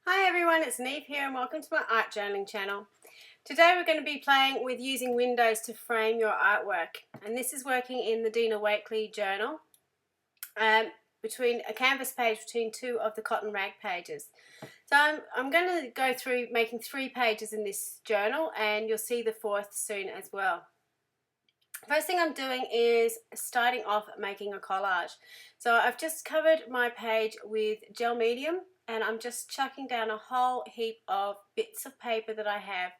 Hi everyone, it's Niamh here and welcome to my art journaling channel. Today we're going to be playing with using windows to frame your artwork, and this is working in the Dina Wakley journal between a canvas page between two of the cotton rag pages. So I'm going to go through making 3 pages in this journal, and you'll see the 4th soon as well. First thing I'm doing is starting off making a collage. So I've just covered my page with gel medium, and I'm just chucking down a whole heap of bits of paper that I have.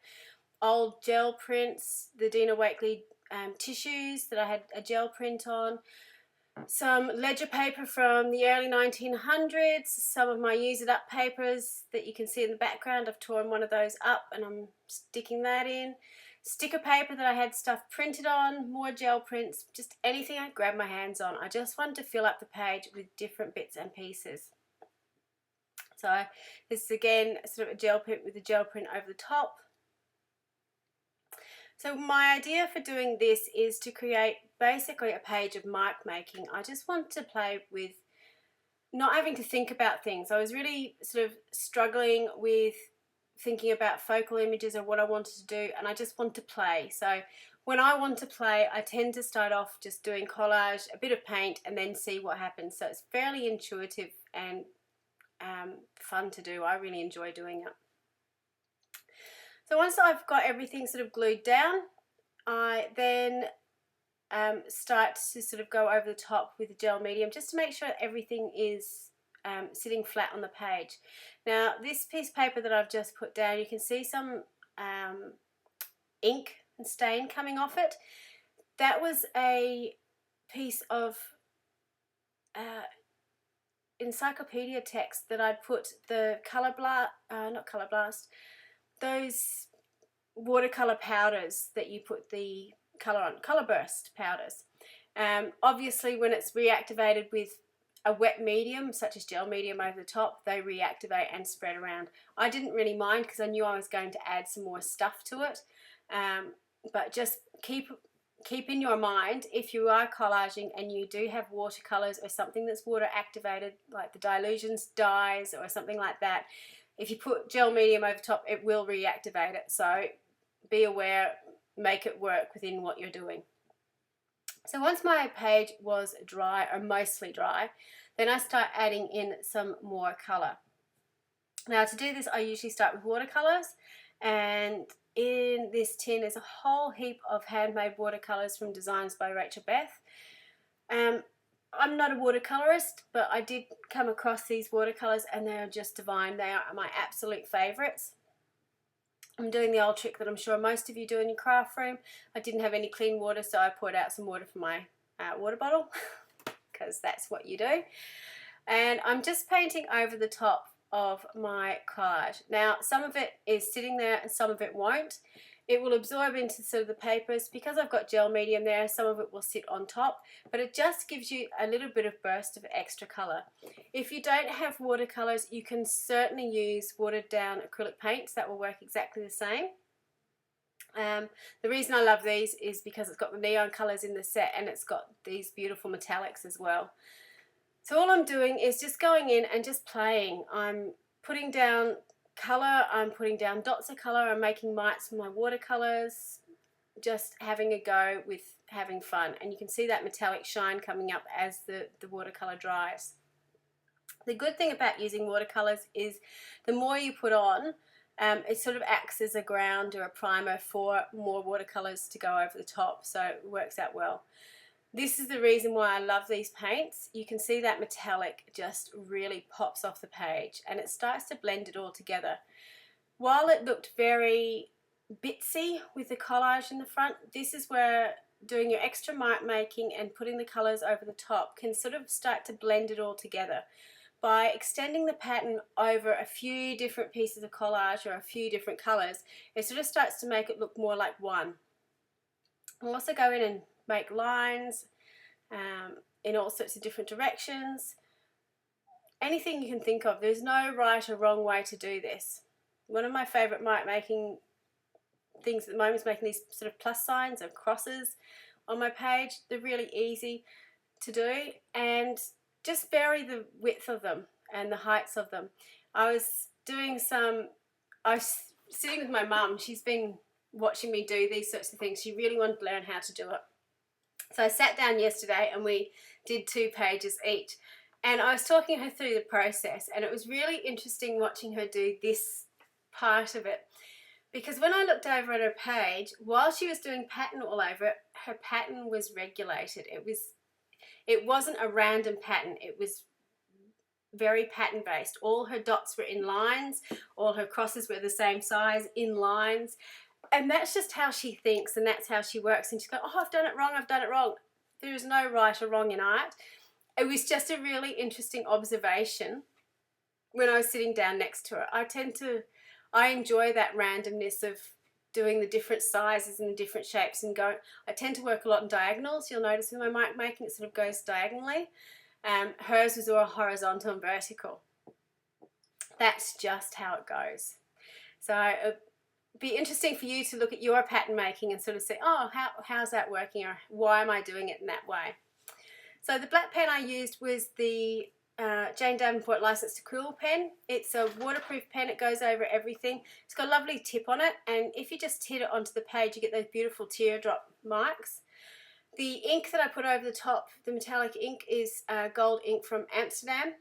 Old gel prints, the Dina Wakley tissues that I had a gel print on, some ledger paper from the early 1900s, some of my use it up papers that you can see in the background. I've torn one of those up and I'm sticking that in. Sticker paper that I had stuff printed on, more gel prints, just anything I grabbed my hands on. I just wanted to fill up the page with different bits and pieces. So this is again sort of a gel print with a gel print over the top. So my idea for doing this is to create basically a page of mark making. I just want to play with not having to think about things. I was really sort of struggling with thinking about focal images or what I wanted to do, and I just want to play. So when I want to play, I tend to start off just doing collage, a bit of paint, and then see what happens. So it's fairly intuitive and fun to do. I really enjoy doing it. So once I've got everything sort of glued down, I then start to sort of go over the top with the gel medium just to make sure everything is sitting flat on the page. Now this piece of paper that I've just put down, you can see some ink and stain coming off it. That was a piece of encyclopedia text that I'd put the Color Blast, those watercolor powders that you put the color on, color burst powders. Obviously when it's reactivated with a wet medium such as gel medium over the top, they reactivate and spread around. I didn't really mind because I knew I was going to add some more stuff to it, but just keep in your mind, if you are collaging and you do have watercolors or something that's water activated, like the dylusions dyes or something like that, if you put gel medium over top, it will reactivate it. So be aware, make it work within what you're doing. So once my page was dry, or mostly dry, then I start adding in some more color. Now to do this, I usually start with watercolors, and in this tin is a whole heap of handmade watercolors from Designs by Rachel Beth. I'm not a watercolorist, but I did come across these watercolors and they are just divine. They are my absolute favorites. I'm doing the old trick that I'm sure most of you do in your craft room. I didn't have any clean water, so I poured out some water from my water bottle because that's what you do. And I'm just painting over the top of my collage. Now some of it is sitting there and some of it won't. It will absorb into sort of the papers. Because I've got gel medium there, some of it will sit on top, but it just gives you a little bit of burst of extra colour. If you don't have watercolours, you can certainly use watered down acrylic paints. That will work exactly the same. The reason I love these is because it's got the neon colours in the set and it's got these beautiful metallics as well. So all I'm doing is just going in and just playing. I'm putting down colour, I'm putting down dots of colour, I'm making mites from my watercolours, just having a go with having fun. And you can see that metallic shine coming up as the watercolour dries. The good thing about using watercolours is the more you put on, it sort of acts as a ground or a primer for more watercolours to go over the top, so it works out well. This is the reason why I love these paints. You can see that metallic just really pops off the page and it starts to blend it all together. While it looked very bitsy with the collage in the front, this is where doing your extra mark making and putting the colours over the top can sort of start to blend it all together. By extending the pattern over a few different pieces of collage or a few different colours, it sort of starts to make it look more like one. I'll also go in and make lines in all sorts of different directions. Anything you can think of. There's no right or wrong way to do this. One of my favourite mark making things at the moment is making these sort of plus signs or crosses on my page. They're really easy to do, and just vary the width of them and the heights of them. I was doing some, I was sitting with my mum. She's been watching me do these sorts of things. She really wanted to learn how to do it. So I sat down yesterday and we did 2 pages each. And I was talking her through the process, and it was really interesting watching her do this part of it. Because when I looked over at her page, while she was doing pattern all over it, her pattern was regulated. It wasn't a random pattern. It was very pattern based. All her dots were in lines, all her crosses were the same size in lines. And that's just how she thinks, and that's how she works. And she's going, oh, I've done it wrong, I've done it wrong. There is no right or wrong in art. It was just a really interesting observation when I was sitting down next to her. I enjoy that randomness of doing the different sizes and the different shapes and go. I tend to work a lot in diagonals. You'll notice with my mark making, it sort of goes diagonally. Hers was all horizontal and vertical. That's just how it goes. So it'd be interesting for you to look at your pattern making and sort of say, oh, how's that working, or why am I doing it in that way? So the black pen I used was the Jane Davenport License to Quill pen. It's a waterproof pen. It goes over everything. It's got a lovely tip on it, and if you just hit it onto the page, you get those beautiful teardrop marks. The ink that I put over the top, the metallic ink, is gold ink from Amsterdam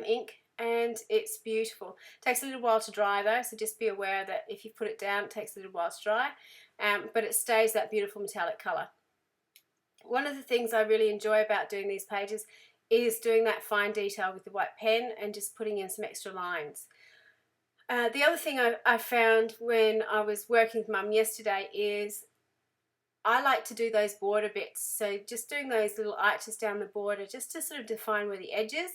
ink, and it's beautiful. It takes a little while to dry though, so just be aware that if you put it down, it takes a little while to dry, but it stays that beautiful metallic colour. One of the things I really enjoy about doing these pages is doing that fine detail with the white pen and just putting in some extra lines. The other thing I found when I was working with Mum yesterday is I like to do those border bits, so just doing those little arches down the border just to sort of define where the edge is.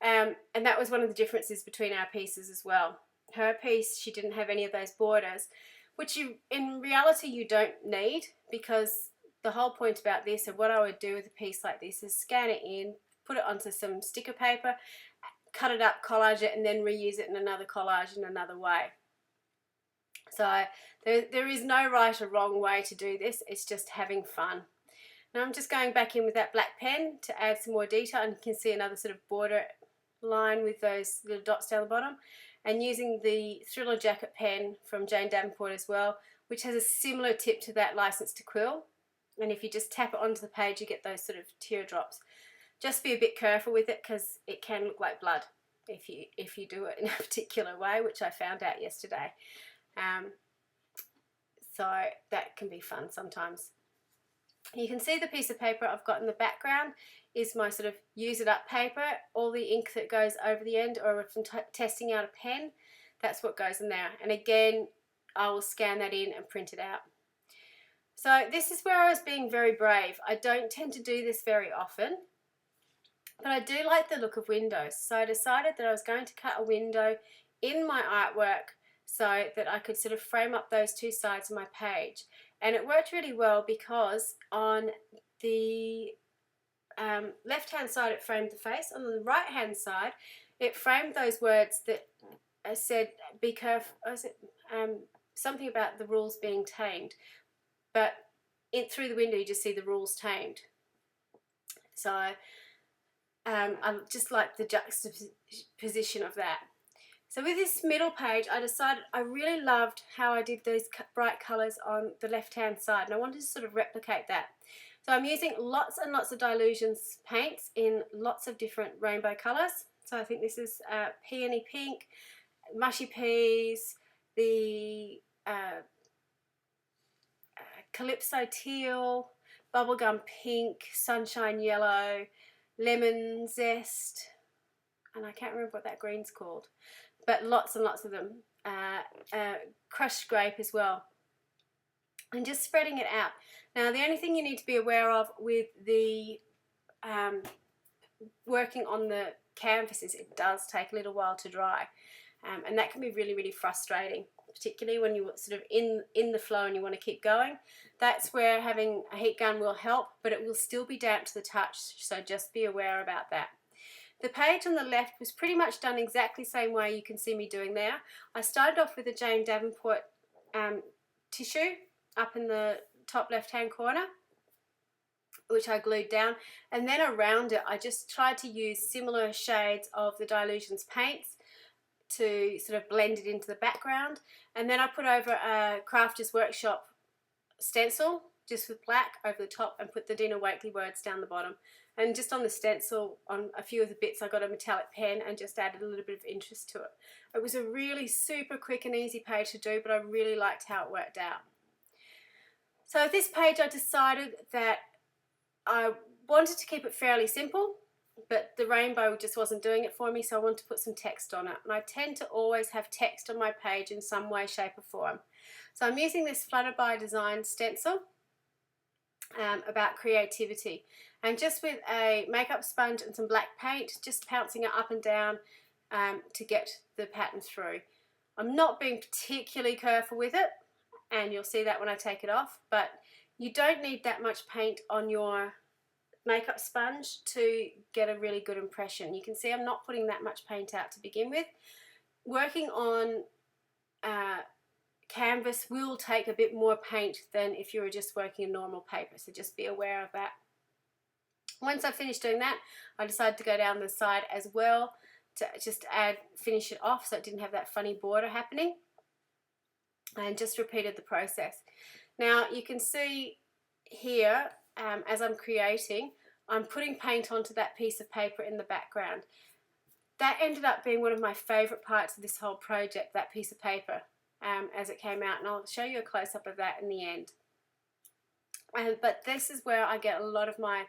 And that was one of the differences between our pieces as well. Her piece, she didn't have any of those borders, which in reality you don't need, because the whole point about this, and what I would do with a piece like this, is scan it in, put it onto some sticker paper, cut it up, collage it, and then reuse it in another collage in another way. So there is no right or wrong way to do this. It's just having fun. Now I'm just going back in with that black pen to add some more detail, and you can see another sort of border line with those little dots down the bottom, and using the Thriller Jacket pen from Jane Davenport as well, which has a similar tip to that License to Quill. And if you just tap it onto the page, you get those sort of teardrops. Just be a bit careful with it, because it can look like blood if you do it in a particular way, which I found out yesterday. So that can be fun sometimes. You can see the piece of paper I've got in the background is my sort of use it up paper. All the ink that goes over the end, or if I'm testing out a pen, that's what goes in there. And again, I will scan that in and print it out. So this is where I was being very brave. I don't tend to do this very often, but I do like the look of windows. So I decided that I was going to cut a window in my artwork so that I could sort of frame up those 2 sides of my page. And it worked really well, because on the left hand side it framed the face, on the right hand side it framed those words that said be careful, something about the rules being tamed, but through the window you just see the rules tamed. So I just like the juxtaposition of that. So with this middle page, I decided I really loved how I did those bright colours on the left hand side, and I wanted to sort of replicate that. So I'm using lots and lots of Dylusions paints in lots of different rainbow colours. So I think this is peony pink, mushy peas, the calypso teal, bubblegum pink, sunshine yellow, lemon zest, and I can't remember what that green's called, but lots and lots of them. Crushed grape as well, and just spreading it out. Now the only thing you need to be aware of with the working on the canvas is it does take a little while to dry, and that can be really, really frustrating, particularly when you're sort of in the flow and you want to keep going. That's where having a heat gun will help, but it will still be damp to the touch, so just be aware about that. The page on the left was pretty much done exactly the same way you can see me doing there. I started off with a Jane Davenport tissue up in the top left hand corner, which I glued down, and then around it I just tried to use similar shades of the Dylusions paints, to sort of blend it into the background. And then I put over a Crafters Workshop stencil just with black over the top and put the Dina Wakely words down the bottom. And just on the stencil, on a few of the bits, I got a metallic pen and just added a little bit of interest to it. It was a really super quick and easy page to do, but I really liked how it worked out. So this page, I decided that I wanted to keep it fairly simple, but the rainbow just wasn't doing it for me, so I wanted to put some text on it. And I tend to always have text on my page in some way, shape or form. So I'm using this Flutter by Design stencil about creativity. And just with a makeup sponge and some black paint, just pouncing it up and down to get the pattern through. I'm not being particularly careful with it, and you'll see that when I take it off, but you don't need that much paint on your makeup sponge to get a really good impression. You can see I'm not putting that much paint out to begin with. Working on canvas will take a bit more paint than if you were just working in normal paper, so just be aware of that. Once I finished doing that, I decided to go down the side as well to just finish it off so it didn't have that funny border happening, and just repeated the process. Now you can see here, as I'm creating, I'm putting paint onto that piece of paper in the background. That ended up being one of my favourite parts of this whole project, that piece of paper, as it came out, and I'll show you a close-up of that in the end. But this is where I get a lot of my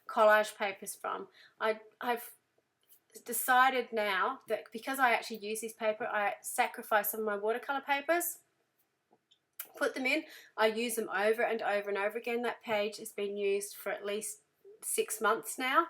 collage papers from. I've decided now that because I actually use this paper, I sacrifice some of my watercolour papers, put them in, I use them over and over and over again. That page has been used for at least 6 months now,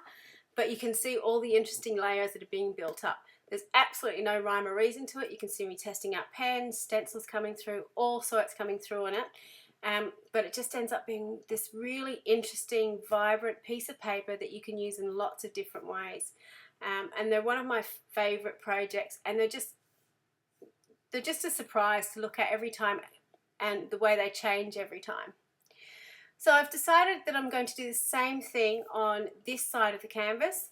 but you can see all the interesting layers that are being built up. There's absolutely no rhyme or reason to it. You can see me testing out pens, stencils coming through, all sorts coming through on it. But it just ends up being this really interesting, vibrant piece of paper that you can use in lots of different ways. And they're one of my favourite projects, and they're just a surprise to look at every time, and the way they change every time. So I've decided that I'm going to do the same thing on this side of the canvas,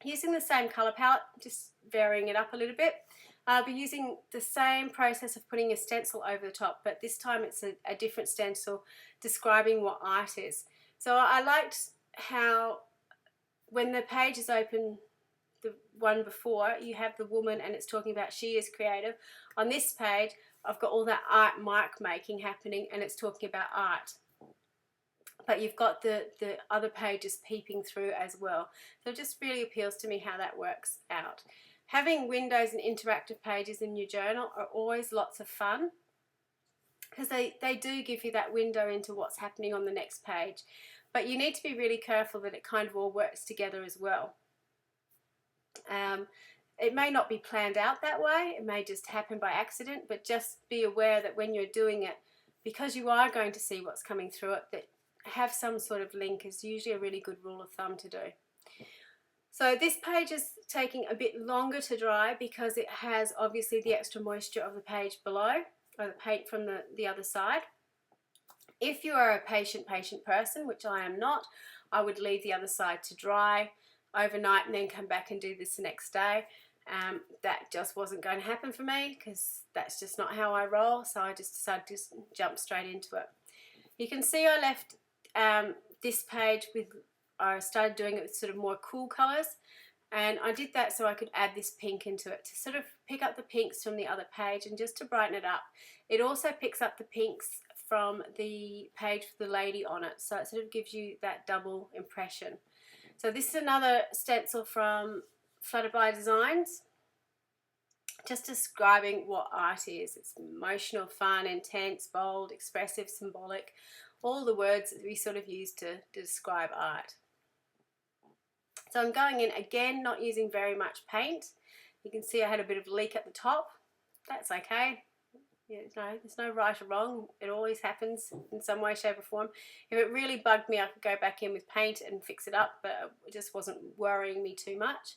using the same colour palette, just varying it up a little bit. I'll be using the same process of putting a stencil over the top, but this time it's a different stencil describing what art is. So I liked how when the page is open, the one before, you have the woman and it's talking about she is creative. On this page, I've got all that art mark making happening and it's talking about art. But you've got the other pages peeping through as well. So it just really appeals to me how that works out. Having windows and interactive pages in your journal are always lots of fun, because they do give you that window into what's happening on the next page. But you need to be really careful that it kind of all works together as well. It may not be planned out that way, it may just happen by accident, but just be aware that when you're doing it, because you are going to see what's coming through it, that have some sort of link is usually a really good rule of thumb to do. So this page is taking a bit longer to dry because it has obviously the extra moisture of the page below, or the paint from the other side. If you are a patient person, which I am not, I would leave the other side to dry overnight and then come back and do this the next day. That just wasn't going to happen for me because that's just not how I roll, so I just decided to jump straight into it. You can see I left this page with, I started doing it with sort of more cool colours, and I did that so I could add this pink into it to sort of pick up the pinks from the other page and just to brighten it up. It also picks up the pinks from the page with the lady on it, so it sort of gives you that double impression. So this is another stencil from Flutter by Designs, just describing what art is. It's emotional, fun, intense, bold, expressive, symbolic, all the words that we sort of use to describe art. So I'm going in again, not using very much paint. You can see I had a bit of leak at the top. That's okay. There's no right or wrong. It always happens in some way, shape or form. If it really bugged me, I could go back in with paint and fix it up, but it just wasn't worrying me too much.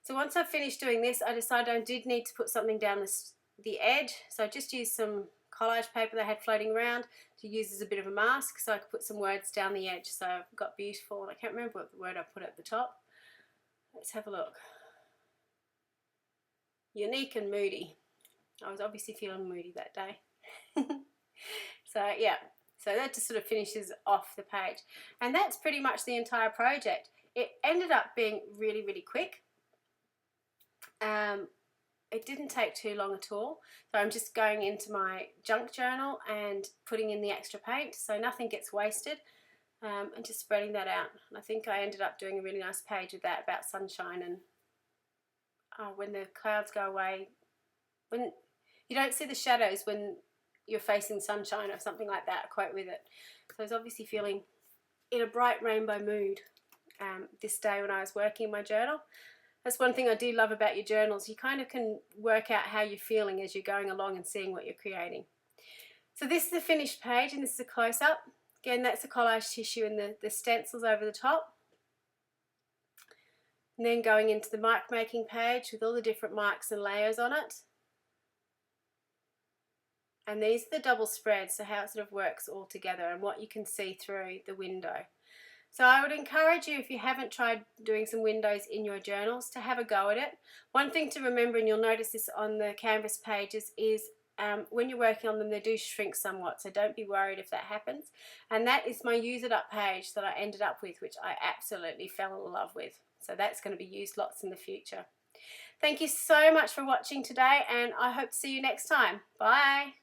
So once I finished doing this, I decided I did need to put something down the edge. So I just used some collage paper that I had floating around to use as a bit of a mask so I could put some words down the edge. So I've got beautiful, and I can't remember what the word I put at the top. Let's have a look. unique and moody. I was obviously feeling moody that day. So yeah, so that just sort of finishes off the page, and that's pretty much the entire project. It ended up being really, really quick. It didn't take too long at all. So I'm just going into my junk journal and putting in the extra paint so nothing gets wasted, and just spreading that out. And I think I ended up doing a really nice page with that about sunshine and when the clouds go away, when you don't see the shadows when you're facing sunshine or something like that, quote with it. So I was obviously feeling in a bright rainbow mood this day when I was working in my journal. That's one thing I do love about your journals. You kind of can work out how you're feeling as you're going along and seeing what you're creating. So this is the finished page, and this is a close-up. Again, that's the collage tissue and the stencils over the top. And then going into the mark making page with all the different marks and layers on it. And these are the double spreads, so how it sort of works all together and what you can see through the window. So I would encourage you, if you haven't tried doing some windows in your journals, to have a go at it. One thing to remember, and you'll notice this on the canvas pages, is when you're working on them, they do shrink somewhat, so don't be worried if that happens. And that is my use it up page that I ended up with, which I absolutely fell in love with. So that's going to be used lots in the future. Thank you so much for watching today, and I hope to see you next time. Bye.